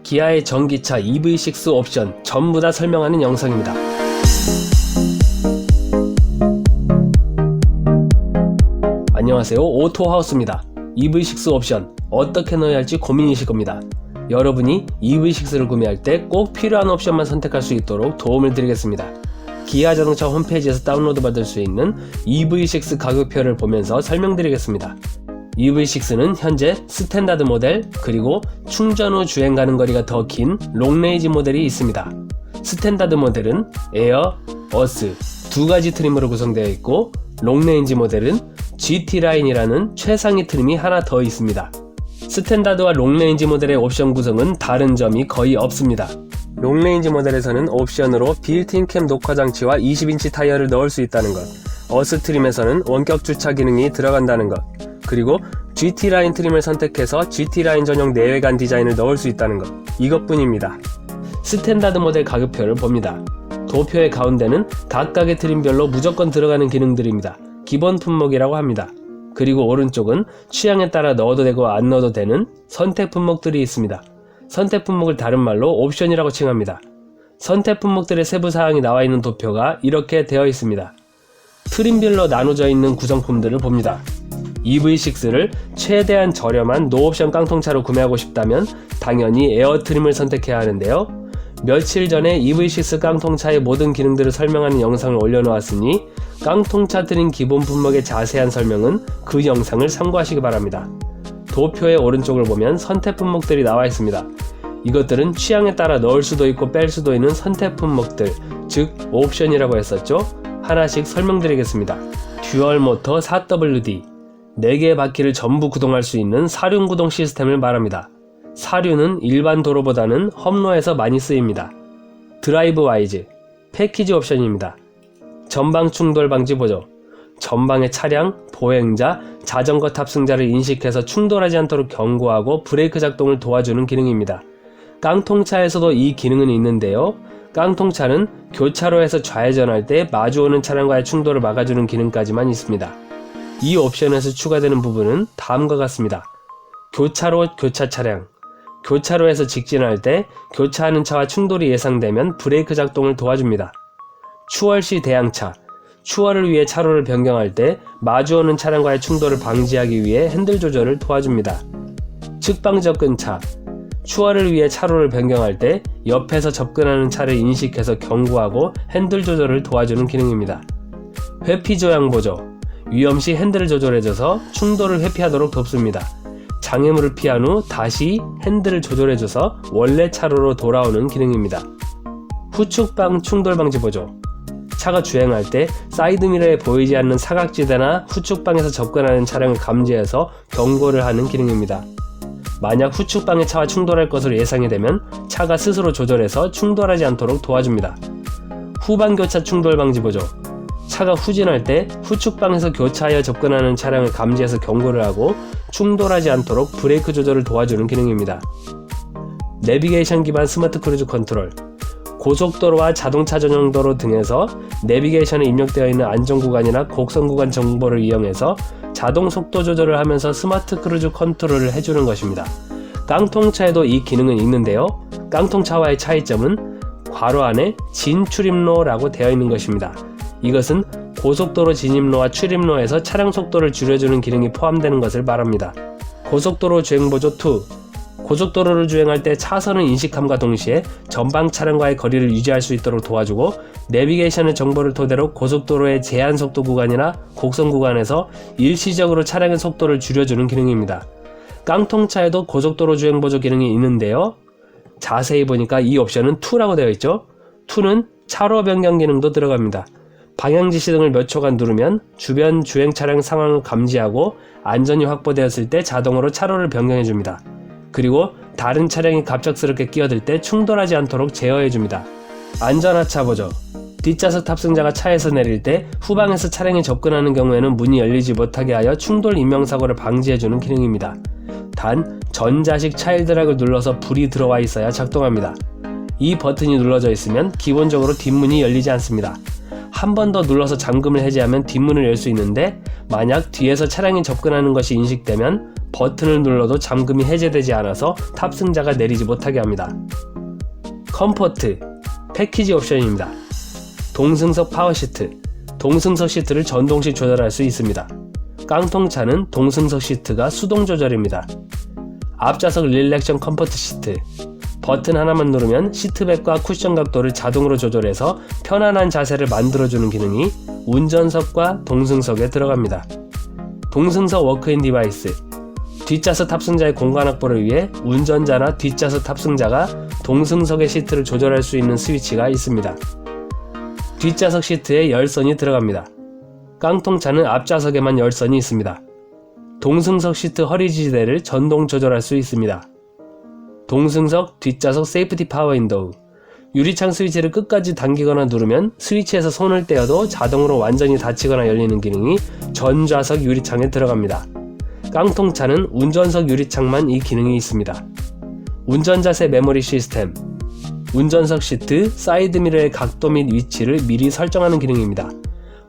기아의 전기차 EV6 옵션 전부 다 설명하는 영상입니다. 안녕하세요, 오토하우스입니다. EV6 옵션 어떻게 넣어야 할지 고민이실 겁니다. 여러분이 EV6를 구매할 때 꼭 필요한 옵션만 선택할 수 있도록 도움을 드리겠습니다. 기아 자동차 홈페이지에서 다운로드 받을 수 있는 EV6 가격표를 보면서 설명드리겠습니다. EV6는 현재 스탠다드 모델 그리고 충전 후 주행 가는 거리가 더 긴 롱레인지 모델이 있습니다. 스탠다드 모델은 에어, 어스 두 가지 트림으로 구성되어 있고 롱레인지 모델은 GT 라인이라는 최상위 트림이 하나 더 있습니다. 스탠다드와 롱레인지 모델의 옵션 구성은 다른 점이 거의 없습니다. 롱레인지 모델에서는 옵션으로 빌트인 캠 녹화 장치와 20인치 타이어를 넣을 수 있다는 것, 어스 트림에서는 원격 주차 기능이 들어간다는 것, 그리고 GT 라인 트림을 선택해서 GT 라인 전용 내외관 디자인을 넣을 수 있다는 것, 이것뿐입니다. 스탠다드 모델 가격표를 봅니다. 도표의 가운데는 각각의 트림별로 무조건 들어가는 기능들입니다. 기본 품목이라고 합니다. 그리고 오른쪽은 취향에 따라 넣어도 되고 안 넣어도 되는 선택 품목들이 있습니다. 선택 품목을 다른 말로 옵션이라고 칭합니다. 선택 품목들의 세부 사항이 나와 있는 도표가 이렇게 되어 있습니다. 트림별로 나눠져 있는 구성품들을 봅니다. EV6를 최대한 저렴한 노옵션 깡통차로 구매하고 싶다면 당연히 에어 트림을 선택해야 하는데요. 며칠 전에 EV6 깡통차의 모든 기능들을 설명하는 영상을 올려놓았으니 깡통차 트림 기본 품목의 자세한 설명은 그 영상을 참고하시기 바랍니다. 도표의 오른쪽을 보면 선택 품목들이 나와 있습니다. 이것들은 취향에 따라 넣을 수도 있고 뺄 수도 있는 선택 품목들, 즉 옵션이라고 했었죠. 하나씩 설명드리겠습니다. 듀얼 모터 4WD 4개의 바퀴를 전부 구동할 수 있는 사륜 구동 시스템을 말합니다. 사륜은 일반 도로보다는 험로에서 많이 쓰입니다. 드라이브 와이즈 패키지 옵션입니다. 전방 충돌 방지 보조, 전방의 차량, 보행자, 자전거 탑승자를 인식해서 충돌하지 않도록 경고하고 브레이크 작동을 도와주는 기능입니다. 깡통차에서도 이 기능은 있는데요. 깡통차는 교차로에서 좌회전할 때 마주오는 차량과의 충돌을 막아주는 기능까지만 있습니다. 이 옵션에서 추가되는 부분은 다음과 같습니다. 교차로 교차 차량, 교차로에서 직진할 때 교차하는 차와 충돌이 예상되면 브레이크 작동을 도와줍니다. 추월시 대항차, 추월을 위해 차로를 변경할 때 마주오는 차량과의 충돌을 방지하기 위해 핸들 조절을 도와줍니다. 측방 접근차, 추월을 위해 차로를 변경할 때 옆에서 접근하는 차를 인식해서 경고하고 핸들 조절을 도와주는 기능입니다. 회피 조향 보조, 위험시 핸들을 조절해줘서 충돌을 회피하도록 돕습니다. 장애물을 피한 후 다시 핸들을 조절해줘서 원래 차로로 돌아오는 기능입니다. 후측방 충돌 방지 보조, 차가 주행할 때 사이드미러에 보이지 않는 사각지대나 후측방에서 접근하는 차량을 감지해서 경고를 하는 기능입니다. 만약 후측방의 차와 충돌할 것으로 예상이 되면 차가 스스로 조절해서 충돌하지 않도록 도와줍니다. 후방 교차 충돌 방지 보조, 차가 후진할 때 후측방에서 교차하여 접근하는 차량을 감지해서 경고를 하고 충돌하지 않도록 브레이크 조절을 도와주는 기능입니다. 내비게이션 기반 스마트 크루즈 컨트롤, 고속도로와 자동차 전용 도로 등에서 내비게이션에 입력되어 있는 안전구간이나 곡선구간 정보를 이용해서 자동 속도 조절을 하면서 스마트 크루즈 컨트롤을 해주는 것입니다. 깡통차에도 이 기능은 있는데요. 깡통차와의 차이점은 괄호 안에 진출입로라고 되어 있는 것입니다. 이것은 고속도로 진입로와 출입로에서 차량 속도를 줄여주는 기능이 포함되는 것을 말합니다. 고속도로 주행보조 2, 고속도로를 주행할 때 차선을 인식함과 동시에 전방 차량과의 거리를 유지할 수 있도록 도와주고 내비게이션의 정보를 토대로 고속도로의 제한 속도 구간이나 곡선 구간에서 일시적으로 차량의 속도를 줄여주는 기능입니다. 깡통차에도 고속도로 주행보조 기능이 있는데요. 자세히 보니까 이 옵션은 2라고 되어 있죠. 2는 차로 변경 기능도 들어갑니다. 방향지시 등을 몇 초간 누르면 주변 주행 차량 상황을 감지하고 안전이 확보되었을 때 자동으로 차로를 변경해줍니다. 그리고 다른 차량이 갑작스럽게 끼어들 때 충돌하지 않도록 제어해줍니다. 안전하차 보조, 뒷좌석 탑승자가 차에서 내릴 때 후방에서 차량이 접근하는 경우에는 문이 열리지 못하게 하여 충돌 인명사고를 방지해주는 기능입니다. 단 전자식 차일드락을 눌러서 불이 들어와 있어야 작동합니다. 이 버튼이 눌러져 있으면 기본적으로 뒷문이 열리지 않습니다. 한 번 더 눌러서 잠금을 해제하면 뒷문을 열 수 있는데 만약 뒤에서 차량이 접근하는 것이 인식되면 버튼을 눌러도 잠금이 해제되지 않아서 탑승자가 내리지 못하게 합니다. 컴포트, 패키지 옵션입니다. 동승석 파워시트, 동승석 시트를 전동식 조절할 수 있습니다. 깡통차는 동승석 시트가 수동 조절입니다. 앞좌석 릴렉션 컴포트 시트, 버튼 하나만 누르면 시트백과 쿠션 각도를 자동으로 조절해서 편안한 자세를 만들어주는 기능이 운전석과 동승석에 들어갑니다. 동승석 워크인 디바이스, 뒷좌석 탑승자의 공간 확보를 위해 운전자나 뒷좌석 탑승자가 동승석의 시트를 조절할 수 있는 스위치가 있습니다. 뒷좌석 시트에 열선이 들어갑니다. 깡통차는 앞좌석에만 열선이 있습니다. 동승석 시트 허리 지지대를 전동 조절할 수 있습니다. 동승석 뒷좌석 세이프티 파워 윈도우, 유리창 스위치를 끝까지 당기거나 누르면 스위치에서 손을 떼어도 자동으로 완전히 닫히거나 열리는 기능이 전좌석 유리창에 들어갑니다. 깡통차는 운전석 유리창만 이 기능이 있습니다. 운전자세 메모리 시스템, 운전석 시트, 사이드미러의 각도 및 위치를 미리 설정하는 기능입니다.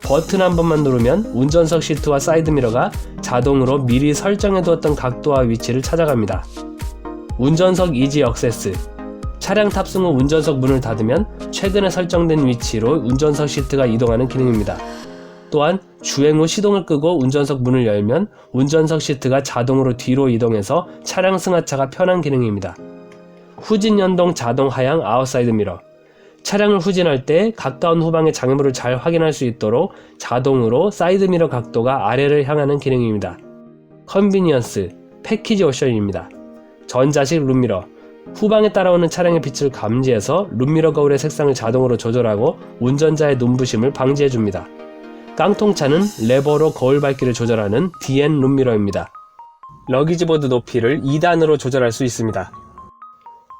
버튼 한 번만 누르면 운전석 시트와 사이드미러가 자동으로 미리 설정해두었던 각도와 위치를 찾아갑니다. 운전석 이지 액세스, 차량 탑승 후 운전석 문을 닫으면 최근에 설정된 위치로 운전석 시트가 이동하는 기능입니다. 또한 주행 후 시동을 끄고 운전석 문을 열면 운전석 시트가 자동으로 뒤로 이동해서 차량 승하차가 편한 기능입니다. 후진 연동 자동 하향 아웃사이드 미러, 차량을 후진할 때 가까운 후방의 장애물을 잘 확인할 수 있도록 자동으로 사이드미러 각도가 아래를 향하는 기능입니다. 컨비니언스, 패키지 옵션입니다. 전자식 룸미러, 후방에 따라오는 차량의 빛을 감지해서 룸미러 거울의 색상을 자동으로 조절하고 운전자의 눈부심을 방지해줍니다. 깡통차는 레버로 거울 밝기를 조절하는 DN 룸미러입니다. 러기지보드 높이를 2단으로 조절할 수 있습니다.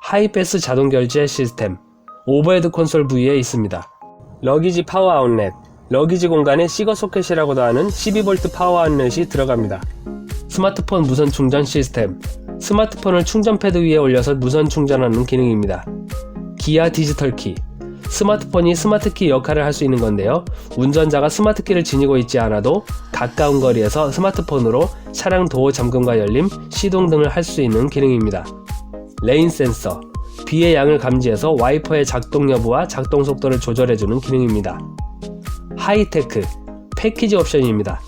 하이패스 자동 결제 시스템, 오버헤드 콘솔 부위에 있습니다. 러기지 파워 아웃렛, 러기지 공간에 시거 소켓이라고도 하는 12V 파워 아웃렛이 들어갑니다. 스마트폰 무선 충전 시스템, 스마트폰을 충전 패드 위에 올려서 무선 충전하는 기능입니다. 기아 디지털 키, 스마트폰이 스마트키 역할을 할 수 있는 건데요. 운전자가 스마트키를 지니고 있지 않아도 가까운 거리에서 스마트폰으로 차량 도어 잠금과 열림, 시동 등을 할 수 있는 기능입니다. 레인 센서, 비의 양을 감지해서 와이퍼의 작동 여부와 작동 속도를 조절해주는 기능입니다. 하이테크, 패키지 옵션입니다.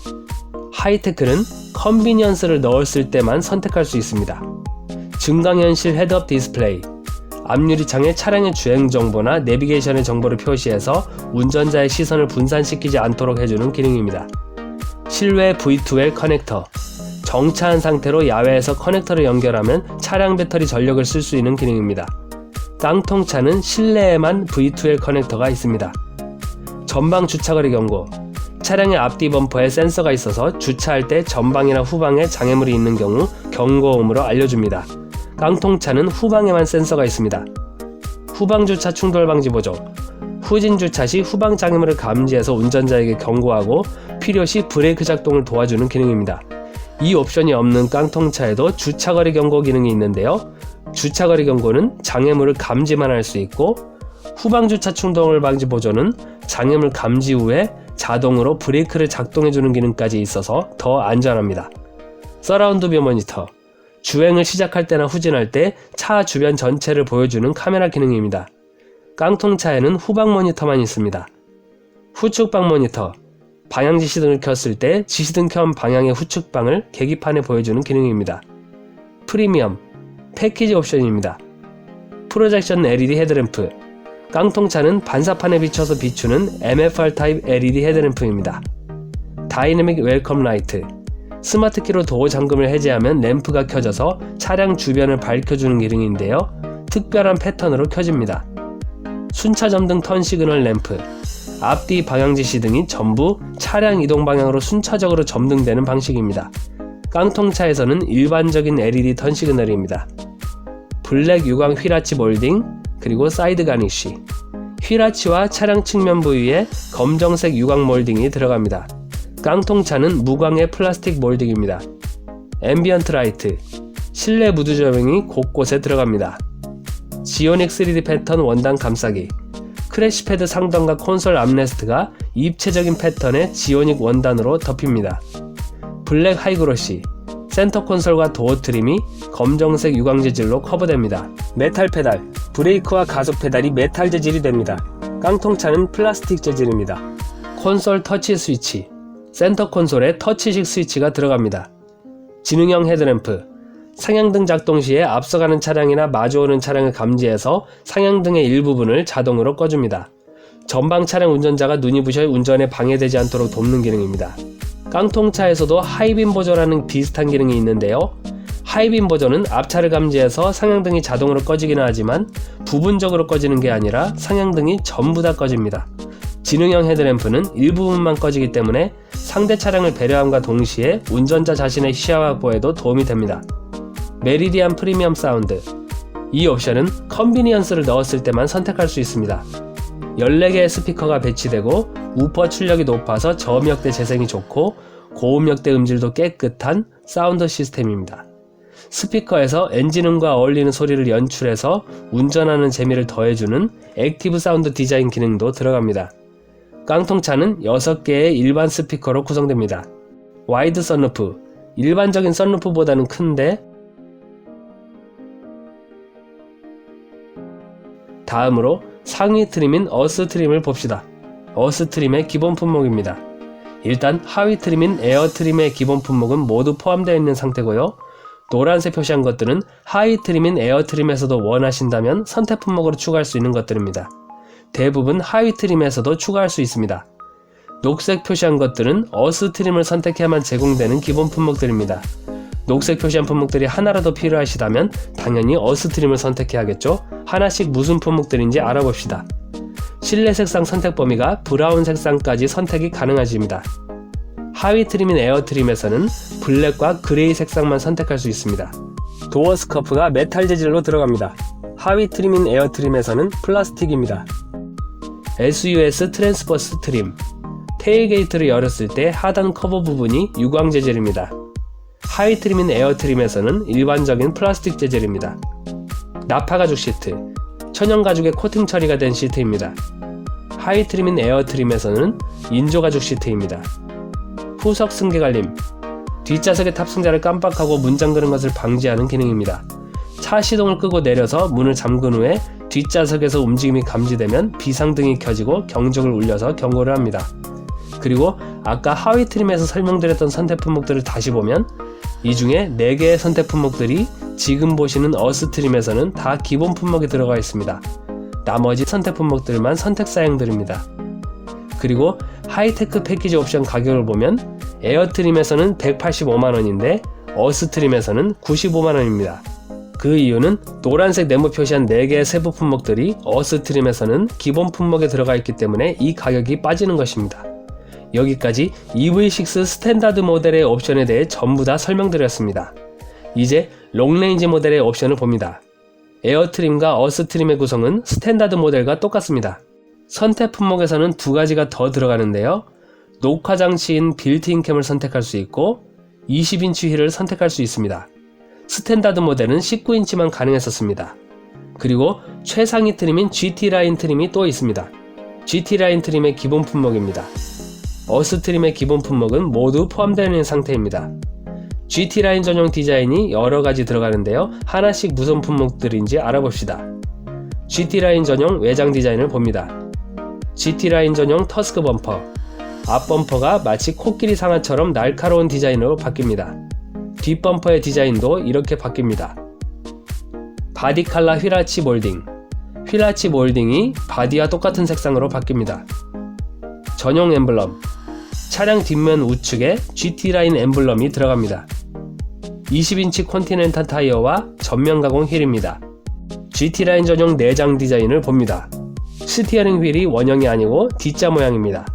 하이테크는 컨비니언스를 넣었을 때만 선택할 수 있습니다. 증강현실 헤드업 디스플레이, 앞유리창에 차량의 주행 정보나 내비게이션의 정보를 표시해서 운전자의 시선을 분산시키지 않도록 해주는 기능입니다. 실외 V2L 커넥터, 정차한 상태로 야외에서 커넥터를 연결하면 차량 배터리 전력을 쓸 수 있는 기능입니다. 깡통차는 실내에만 V2L 커넥터가 있습니다. 전방 주차거리 경고, 차량의 앞뒤 범퍼에 센서가 있어서 주차할 때 전방이나 후방에 장애물이 있는 경우 경고음으로 알려줍니다. 깡통차는 후방에만 센서가 있습니다. 후방 주차 충돌 방지 보조, 후진 주차 시 후방 장애물을 감지해서 운전자에게 경고하고 필요시 브레이크 작동을 도와주는 기능입니다. 이 옵션이 없는 깡통차에도 주차거리 경고 기능이 있는데요. 주차거리 경고는 장애물을 감지만 할 수 있고, 후방 주차 충돌 방지 보조는 장애물 감지 후에 자동으로 브레이크를 작동해주는 기능까지 있어서 더 안전합니다. 서라운드 뷰 모니터, 주행을 시작할 때나 후진할 때 차 주변 전체를 보여주는 카메라 기능입니다. 깡통차에는 후방 모니터만 있습니다. 후측방 모니터, 방향 지시등을 켰을 때 지시등 켠 방향의 후측방을 계기판에 보여주는 기능입니다. 프리미엄, 패키지 옵션입니다. 프로젝션 LED 헤드램프, 깡통차는 반사판에 비춰서 비추는 MFR 타입 LED 헤드램프입니다. 다이내믹 웰컴 라이트, 스마트키로 도어 잠금을 해제하면 램프가 켜져서 차량 주변을 밝혀주는 기능인데요. 특별한 패턴으로 켜집니다. 순차 점등 턴 시그널 램프, 앞뒤 방향 지시 등이 전부 차량 이동 방향으로 순차적으로 점등되는 방식입니다. 깡통차에서는 일반적인 LED 턴 시그널입니다. 블랙 유광 휠아치 몰딩, 그리고 사이드 가니쉬, 휠아치와 차량 측면 부위에 검정색 유광 몰딩이 들어갑니다. 깡통차는 무광의 플라스틱 몰딩입니다. 앰비언트 라이트, 실내 무드 조명이 곳곳에 들어갑니다. 지오닉 3D 패턴 원단 감싸기, 크래시패드 상단과 콘솔 암레스트가 입체적인 패턴의 지오닉 원단으로 덮입니다. 블랙 하이그로시, 센터 콘솔과 도어 트림이 검정색 유광 재질로 커버됩니다. 메탈 페달, 브레이크와 가속 페달이 메탈 재질이 됩니다. 깡통차는 플라스틱 재질입니다. 콘솔 터치 스위치, 센터 콘솔에 터치식 스위치가 들어갑니다. 지능형 헤드램프, 상향등 작동 시에 앞서가는 차량이나 마주오는 차량을 감지해서 상향등의 일부분을 자동으로 꺼줍니다. 전방 차량 운전자가 눈이 부셔 운전에 방해되지 않도록 돕는 기능입니다. 깡통차에서도 하이빔 보조라는 비슷한 기능이 있는데요. 하이빔 보조는 앞차를 감지해서 상향등이 자동으로 꺼지기는 하지만 부분적으로 꺼지는 게 아니라 상향등이 전부 다 꺼집니다. 지능형 헤드램프는 일부분만 꺼지기 때문에 상대 차량을 배려함과 동시에 운전자 자신의 시야 확보에도 도움이 됩니다. 메리디안 프리미엄 사운드, 이 옵션은 컨비니언스를 넣었을 때만 선택할 수 있습니다. 14개의 스피커가 배치되고 우퍼 출력이 높아서 저음역대 재생이 좋고 고음역대 음질도 깨끗한 사운드 시스템입니다. 스피커에서 엔진음과 어울리는 소리를 연출해서 운전하는 재미를 더해주는 액티브 사운드 디자인 기능도 들어갑니다. 깡통차는 6개의 일반 스피커로 구성됩니다. 와이드 썬루프, 일반적인 썬루프보다는 큰데 다음으로 상위 트림인 어스 트림을 봅시다. 어스 트림의 기본 품목입니다. 일단 하위 트림인 에어 트림의 기본 품목은 모두 포함되어 있는 상태고요. 노란색 표시한 것들은 하위 트림인 에어 트림에서도 원하신다면 선택 품목으로 추가할 수 있는 것들입니다. 대부분 하위 트림에서도 추가할 수 있습니다. 녹색 표시한 것들은 어스 트림을 선택해야만 제공되는 기본 품목들입니다. 녹색 표시한 품목들이 하나라도 필요하시다면 당연히 어스 트림을 선택해야겠죠. 하나씩 무슨 품목들인지 알아봅시다. 실내 색상 선택 범위가 브라운 색상까지 선택이 가능하십니다. 하위 트림인 에어 트림에서는 블랙과 그레이 색상만 선택할 수 있습니다. 도어 스커프가 메탈 재질로 들어갑니다. 하위 트림인 에어 트림에서는 플라스틱입니다. SUS 트랜스버스 트림, 테일게이트를 열었을 때 하단 커버 부분이 유광 재질입니다. 하위 트림인 에어 트림에서는 일반적인 플라스틱 재질입니다. 나파 가죽 시트, 천연 가죽의 코팅 처리가 된 시트입니다. 하위 트림인 에어 트림에서는 인조 가죽 시트입니다. 후석 승계 갈림, 뒷좌석의 탑승자를 깜빡하고 문 잠그는 것을 방지하는 기능입니다. 차 시동을 끄고 내려서 문을 잠근 후에 뒷좌석에서 움직임이 감지되면 비상등이 켜지고 경적을 울려서 경고를 합니다. 그리고 아까 하위 트림에서 설명드렸던 선택 품목들을 다시 보면 이 중에 4개의 선택 품목들이 지금 보시는 어스 트림에서는 다 기본 품목이 들어가 있습니다. 나머지 선택 품목들만 선택 사양들입니다. 그리고 하이테크 패키지 옵션 가격을 보면 에어 트림에서는 185만원인데 어스 트림에서는 95만원입니다. 그 이유는 노란색 네모 표시한 4개의 세부 품목들이 어스 트림에서는 기본 품목에 들어가 있기 때문에 이 가격이 빠지는 것입니다. 여기까지 EV6 스탠다드 모델의 옵션에 대해 전부 다 설명드렸습니다. 이제 롱레인지 모델의 옵션을 봅니다. 에어 트림과 어스 트림의 구성은 스탠다드 모델과 똑같습니다. 선택 품목에서는 2가지가 더 들어가는데요. 녹화 장치인 빌트인 캠을 선택할 수 있고 20인치 휠을 선택할 수 있습니다. 스탠다드 모델은 19인치만 가능했었습니다. 그리고 최상위 트림인 GT 라인 트림이 또 있습니다. GT 라인 트림의 기본 품목입니다. 어스 트림의 기본 품목은 모두 포함되어 있는 상태입니다. GT 라인 전용 디자인이 여러가지 들어가는데요. 하나씩 무슨 품목들인지 알아봅시다. GT 라인 전용 외장 디자인을 봅니다. GT 라인 전용 터스크 범퍼, 앞 범퍼가 마치 코끼리 상아처럼 날카로운 디자인으로 바뀝니다. 뒷 범퍼의 디자인도 이렇게 바뀝니다. 바디 칼라 휠아치 몰딩, 휠아치 몰딩이 바디와 똑같은 색상으로 바뀝니다. 전용 엠블럼, 차량 뒷면 우측에 GT라인 엠블럼이 들어갑니다. 20인치 컨티넨탈 타이어와 전면 가공 휠입니다. GT라인 전용 내장 디자인을 봅니다. 스티어링 휠이 원형이 아니고 D자 모양입니다.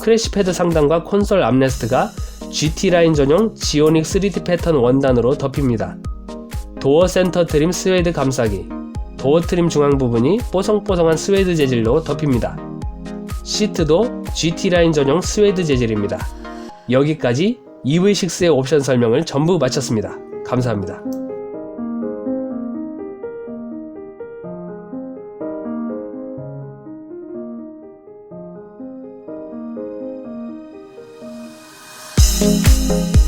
크래시패드 상단과 콘솔 암레스트가 GT라인 전용 지오닉 3D 패턴 원단으로 덮입니다. 도어 센터 트림 스웨이드 감싸기, 도어 트림 중앙 부분이 뽀송뽀송한 스웨이드 재질로 덮입니다. 시트도 GT라인 전용 스웨이드 재질입니다. 여기까지 EV6의 옵션 설명을 전부 마쳤습니다. 감사합니다. 옵션.